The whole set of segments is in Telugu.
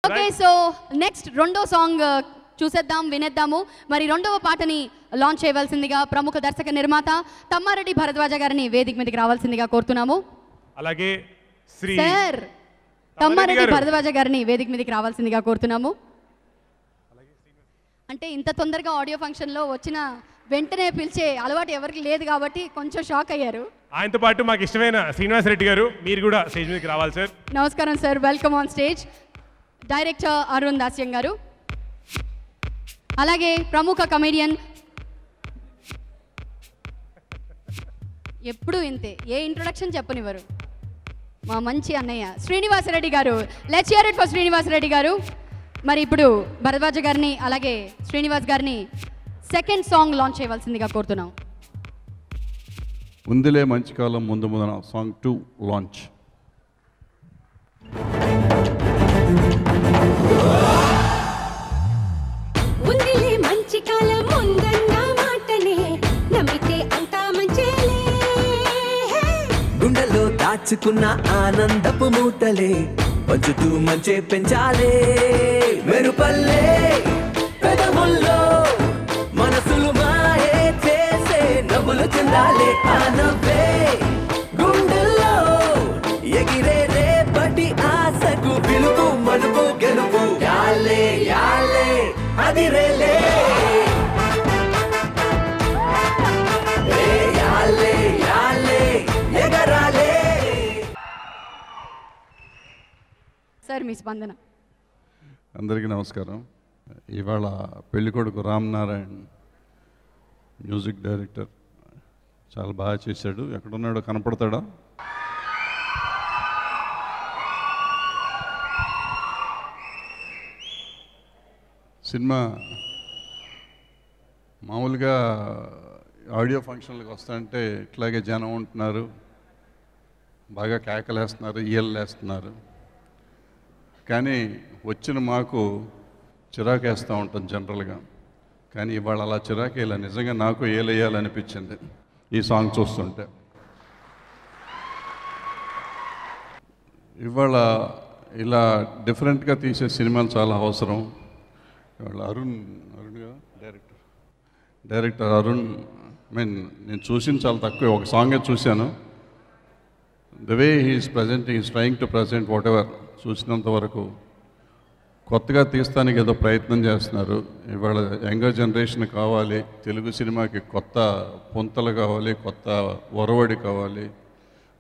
ఓకే సో నెక్స్ట్ రెండో సాంగ్ చూసేద్దాం వినేద్దాము. మరి రెండవ పాటని లాంచ్ చేయవలసిందిగా ప్రముఖ దర్శక నిర్మాత తమ్మారెడ్డి భరద్వాజ గారిని వేదిక మీదకి రావాల్సిందిగా కోరుతున్నాము. అలాగే శ్రీ సార్ తమ్మారెడ్డి భరద్వాజ గారిని వేదిక మీదకి రావాల్సిందిగా కోరుతున్నాము. అంటే ఇంత తొందరగా ఆడియో ఫంక్షన్లో వచ్చిన వెంటనే పిలిచే అలవాటు ఎవరికి లేదు కాబట్టి కొంచెం షాక్ అయ్యారు. ఆయనతో పాటు మాకు ఇష్టమైన శ్రీనివాస్ రెడ్డి గారు మీరు కూడా స్టేజ్ మీదకి రావాలి సార్. నమస్కారం sir, welcome on stage. Director Arun Dasyam garu, అలాగే ప్రముఖ కమెడియన్ ఎప్పుడు ఇంతే ఏ ఇంట్రొడక్షన్ చెప్పనివ్వరు మా మంచి అన్నయ్య శ్రీనివాస్ రెడ్డి గారు. Let's hear it for Srinivas Reddy గారు. మరి ఇప్పుడు భరద్వాజ గారిని అలాగే శ్రీనివాస్ గారిని సెకండ్ సాంగ్ లాంచ్ చేయవలసిందిగా కోరుతున్నాం. ఉందిలే మంచి కాలం ముందు ముందున సాంగ్ 2 లాంచ్. ఉందిలే మంచి కాలం ముందన్న మాటనే నమ్మితే అంతా మంచేలే, గుండెలో దాచుకున్న ఆనందపు మూటలే పంచుతూ మంచే పెంచాలే, మెరుపల్లే పెదవుల్లో మనసులు మాయే చేసే నవ్వులు చెందాలే, ఆ నవ్వే గుండెల్లో ఎగిరే రేపటి ఆశకు పిలుపు మలుపు గెలుపు, యాలే యాలే అదిరేలే యాలే యాలే ఎగరాలే. సార్ మీ స్పందన. అందరికీ నమస్కారం. ఇవాళ పెళ్ళికొడుకు రామ్ నారాయణ్ మ్యూజిక్ డైరెక్టర్ చాలా బాగా చేశాడు. ఎక్కడున్నాడో కనపడతాడా? సినిమా మామూలుగా ఆడియో ఫంక్షన్లకు వస్తాయంటే ఇట్లాగే జనం ఉంటున్నారు, బాగా కేకలేస్తున్నారు, ఈయలేస్తున్నారు. కానీ వచ్చిన మాకు చిరాకేస్తూ ఉంటాం జనరల్గా. కానీ ఇవాళ అలా చిరాకేలా నిజంగా నాకు ఏలేయాలనిపించింది ఈ సాంగ్ చూస్తుంటే. ఇవాళ ఇలా డిఫరెంట్గా తీసే సినిమాలు చాలా అవసరం. ఇవాళ అరుణ్ డైరెక్టర్ అరుణ్ నేను చూసింది చాలా తక్కువ, ఒక సాంగే చూశాను. The way he's presenting, is trying to present whatever చూసినంత వరకు కొత్తగా తీస్తానికి ఏదో ప్రయత్నం చేస్తున్నారు. ఇవాళ యంగర్ జనరేషన్ కావాలి, తెలుగు సినిమాకి కొత్త పొంతలు కావాలి, కొత్త ఒరవడి కావాలి,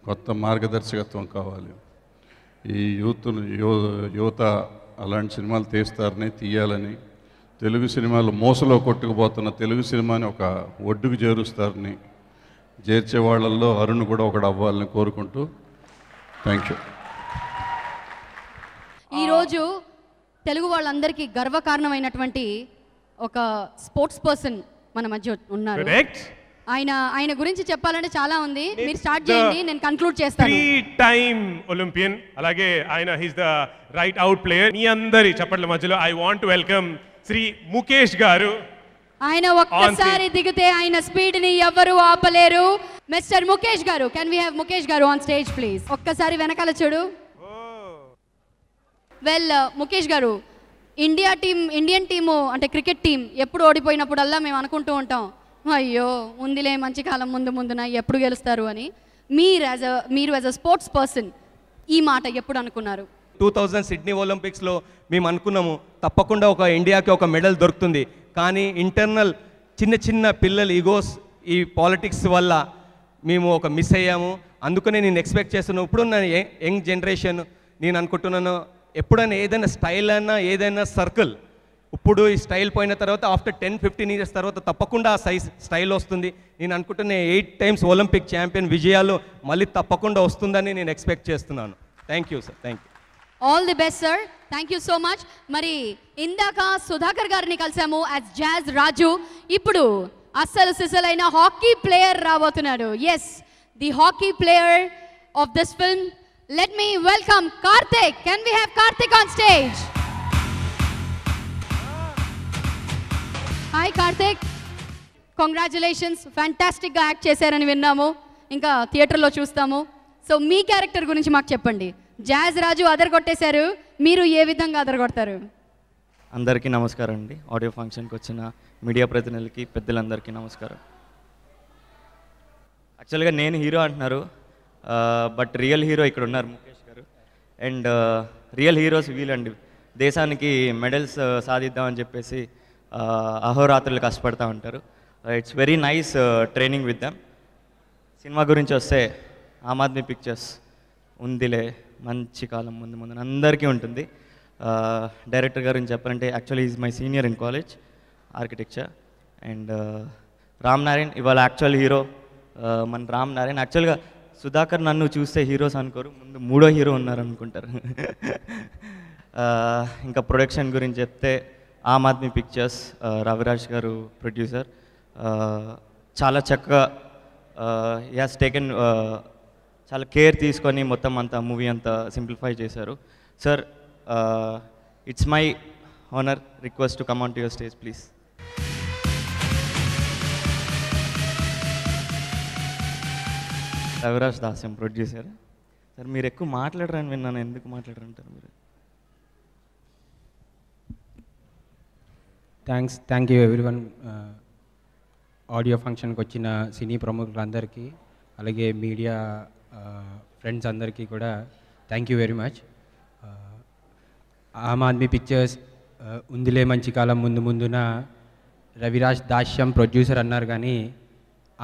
కొత్త మార్గదర్శకత్వం కావాలి. ఈ యువత అలాంటి సినిమాలు తీయాలని, తెలుగు సినిమాలు మోసలో కొట్టుకుపోతున్న తెలుగు సినిమాని ఒక ఒడ్డుకు చేరుస్తారని, చేర్చే వాళ్ళల్లో అరుణ్ కూడా ఒకడు అవ్వాలని కోరుకుంటూ థ్యాంక్ యూ. ఈరోజు తెలుగు వాళ్ళందరికీ గర్వకారణమైనటువంటి ఒక స్పోర్ట్స్ పర్సన్ మన మధ్య ఉన్నారు. ఆయన గురించి చెప్పాలంటే చాలా ఉంది, మీరు స్టార్ట్ చేయండి, నేను కంక్లూడ్ చేస్తాను. 3-time ఒలింపియన్, అలాగే ఆయన his the right out player. మీ అందరి చప్పట్ల మధ్యలో I want to welcome Shri Mukesh garu. ఆయన ఒక్కసారి దిగితే ఆయన స్పీడ్ ని ఎవరు ఆపలేరు. మిస్టర్ ముఖేష్ గారు, కెన్ వి హావ్ ముఖేష్ గారు ఆన్ స్టేజ్ ప్లీజ్? ఒక్కసారి వెనకాల చూడు. వెల్ ముఖేష్ గారు, ఇండియన్ టీము అంటే క్రికెట్ టీం ఎప్పుడు ఓడిపోయినప్పుడల్లా మేము అనుకుంటూ ఉంటాం, అయ్యో ఉందిలే మంచి కాలం ముందున ఎప్పుడు గెలుస్తారు అని. మీరు యాజ్ అ స్పోర్ట్స్ పర్సన్ ఈ మాట ఎప్పుడు అనుకున్నారు? 2000 సిడ్నీ ఒలింపిక్స్లో మేము అనుకున్నాము తప్పకుండా ఒక ఇండియాకి ఒక మెడల్ దొరుకుతుంది. కానీ ఇంటర్నల్ చిన్న పిల్లల ఈగోస్, ఈ పాలిటిక్స్ వల్ల మేము ఒక మిస్ అయ్యాము. అందుకనే నేను ఎక్స్పెక్ట్ చేస్తున్నాను ఇప్పుడున్న యంగ్ జనరేషన్, నేను అనుకుంటున్నాను ఎప్పుడైనా ఏదైనా స్టైల్ అయినా ఏదైనా సర్కిల్, ఇప్పుడు ఈ స్టైల్ పోయిన తర్వాత ఆఫ్టర్ 10-15 ఇయర్స్ తర్వాత తప్పకుండా ఆ స్టైల్ వస్తుంది. నేను అనుకుంటున్న 8 times ఒలింపిక్ ఛాంపియన్ విజయాలు మళ్ళీ తప్పకుండా వస్తుందని నేను ఎక్స్పెక్ట్ చేస్తున్నాను. Thank you sir, thank you. All the best sir, thank you so much. మరి ఇందాక సుధాకర్ గారిని కలిసాము యాజ్ జాజ్ రాజు. ఇప్పుడు అస్సలు సిసలైన హాకీ ప్లేయర్ రాబోతున్నాడు. Yes, the hockey player of this film. Let me welcome Karthik. Can we have Karthik on stage? Hi Karthik. Congratulations. Fantastic గా యాక్ట్ చేశారని విన్నాము, ఇంకా థియేటర్లో చూస్తాము. సో మీ క్యారెక్టర్ గురించి మాకు చెప్పండి. జాజ్ రాజు అదరగొట్టేశారు, మీరు ఏ విధంగా అదరగొడతారు? అందరికీ నమస్కారం అండి. ఆడియో ఫంక్షన్కి వచ్చిన మీడియా ప్రతినిధులకి, పెద్దలందరికీ నమస్కారం. యాక్చువల్గా నేను హీరో అంటున్నారు, బట్ రియల్ హీరో ఇక్కడ ఉన్నారు Mukesh garu. And real heroes వీళ్ళండి. దేశానికి మెడల్స్ సాధిద్దామని చెప్పేసి అహోరాత్రులు కష్టపడతా ఉంటారు. It's very nice training with them. Cinema గురించి వస్తే ఆమ్ ఆద్మీ పిక్చర్స్ ఉందిలే మంచి కాలం ముందు ముందు అందరికీ ఉంటుంది. డైరెక్టర్ గురించి చెప్పాలంటే actually is my senior in college architecture. And Ram Narayan ఇవాళ యాక్చువల్ హీరో. మన రామ్ నారాయణ్ యాక్చువల్గా సుధాకర్ నన్ను చూస్తే హీరోస్ అనుకోరు, ముందు మూడో హీరో ఉన్నారు అనుకుంటారు. ఇంకా ప్రొడక్షన్ గురించి చెప్తే ఆమ్ ఆద్మీ పిక్చర్స్, రవిరాజ్ గారు ప్రొడ్యూసర్, చాలా చక్కగా హీ హాస్ టేకెన్ చాలా కేర్ తీసుకొని మొత్తం అంతా మూవీ అంతా సింప్లిఫై చేశారు. Sir, it's my honour, request to come on to your stage please. Raviraj Dasyam producer. Sir మీరు ఎక్కువ మాట్లాడరని విన్నాను, ఎందుకు మాట్లాడరంటారు మీరు? Thank you everyone. ఆడియో ఫంక్షన్కి వచ్చిన సినీ ప్రముఖులందరికీ, అలాగే మీడియా ఫ్రెండ్స్ అందరికీ కూడా thank you very much. Aam Aadmi Pictures ఉందిలే మంచి కాలం ముందు ముందున రవిరాజ్ దాస్యం ప్రొడ్యూసర్ అన్నారు, కానీ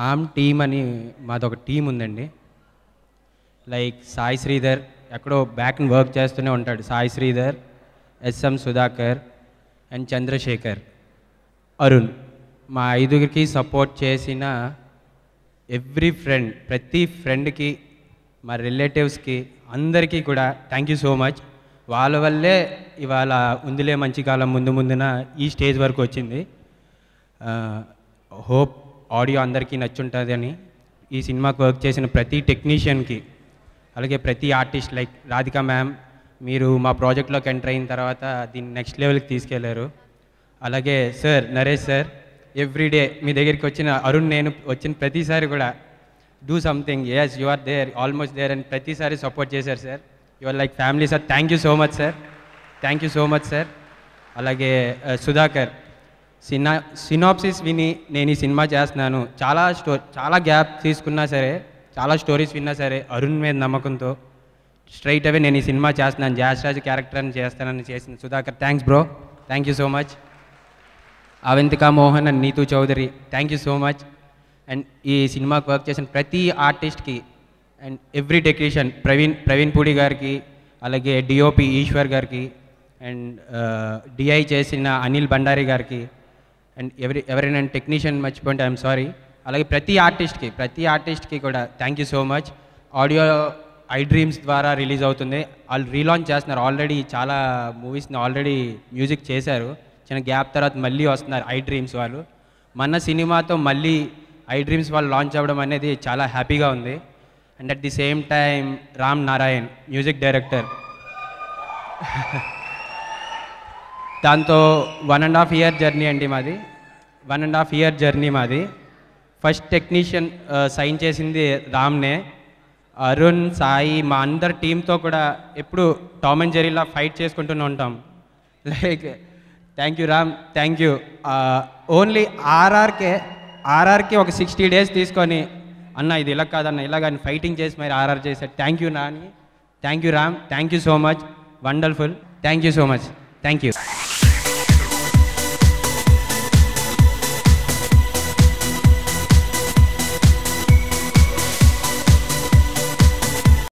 ఆమ్ టీమ్ అని మాదొక టీం ఉందండి. లైక్ సాయి శ్రీధర్ ఎక్కడో బ్యాక్ వర్క్ చేస్తూనే ఉంటాడు. సాయి శ్రీధర్, ఎస్ఎం సుధాకర్ అండ్ చంద్రశేఖర్, అరుణ్, మా ఐదుగురికి సపోర్ట్ చేసిన ఎవ్రీ ఫ్రెండ్, ప్రతి ఫ్రెండ్కి, మా రిలేటివ్స్కి అందరికీ కూడా థ్యాంక్ యూ సో మచ్. వాళ్ళ వల్లే ఇవాళ ఉందిలే మంచి కాలం ముందు ముందున ఈ స్టేజ్ వరకు వచ్చింది. హోప్ ఆడియో అందరికీ నచ్చుంటుందని. ఈ సినిమాకి వర్క్ చేసిన ప్రతి టెక్నీషియన్కి, అలాగే ప్రతి ఆర్టిస్ట్ లైక్ రాధికా మ్యామ్, మీరు మా ప్రాజెక్ట్లోకి ఎంటర్ అయిన తర్వాత దీన్ని నెక్స్ట్ లెవెల్కి తీసుకెళ్లారు. అలాగే సార్ నరేష్ సార్, ఎవ్రీడే మీ దగ్గరికి వచ్చిన అరుణ్, నేను వచ్చిన ప్రతిసారి కూడా do something, yes you are there, almost there అని ప్రతిసారి సపోర్ట్ చేశారు sir. You are like family sir. Thank you so much sir, thank you so much sir. అలాగే సుధాకర్, సినాప్సిస్ విని నేను ఈ సినిమా చేస్తున్నాను, చాలా గ్యాప్ తీసుకున్నా సరే, చాలా స్టోరీస్ విన్నా సరే, అరుణ్ మీద నమ్మకంతో స్ట్రైట్ అవే నేను ఈ సినిమా చేస్తున్నాను, జాజ్ రాజు క్యారెక్టర్ అని చేస్తానని చేసిన Sudhakar, thanks bro, thank you so much. Avantika Mohan and Neetu Chaudhary, thank you so much. And ఈ సినిమాకి వర్క్ చేసిన ప్రతి ఆర్టిస్ట్కి and every technician, Praveen Pudi గారికి, అలాగే డిఓపి ఈశ్వర్ గారికి, అండ్ డిఐ చేసిన అనిల్ బండారి గారికి, అండ్ ఎవరైనా టెక్నీషియన్ మర్చిపోతే ఐఎమ్ సారీ. అలాగే ప్రతి ఆర్టిస్ట్కి కూడా thank you so much. Audio I dreams ద్వారా రిలీజ్ అవుతుంది, వాళ్ళు రీలాంచ్ చేస్తున్నారు. ఆల్రెడీ చాలా మూవీస్ని ఆల్రెడీ మ్యూజిక్ చేశారు, చిన్న గ్యాప్ తర్వాత మళ్ళీ వస్తున్నారు ఐ డ్రీమ్స్ వాళ్ళు. మన సినిమాతో మళ్ళీ ఐ డ్రీమ్స్ వాళ్ళు లాంచ్ అవ్వడం అనేది చాలా హ్యాపీగా ఉంది. And at the same time Ram Narayan music director, దాంతో 1.5 year జర్నీ అండి మాది, 1.5 year జర్నీ మాది. ఫస్ట్ టెక్నీషియన్ సైన్ చేసింది రామ్నే. అరుణ్, సాయి, మా అందరి టీంతో కూడా ఎప్పుడు టామ్ అండ్ జెర్రీలా ఫైట్ చేసుకుంటూనే ఉంటాం. Like thank you Ram, thank you. Only RRK ఒక 60 days తీసుకొని, అన్న ఇది ఇలా కాదన్న ఇలా కానీ ఫైటింగ్ చేసి మరి ఆర్ఆర్ చేశాడు. Thank you Nani, thank you Ram, thank you so much, wonderful, thank you so much, thank you.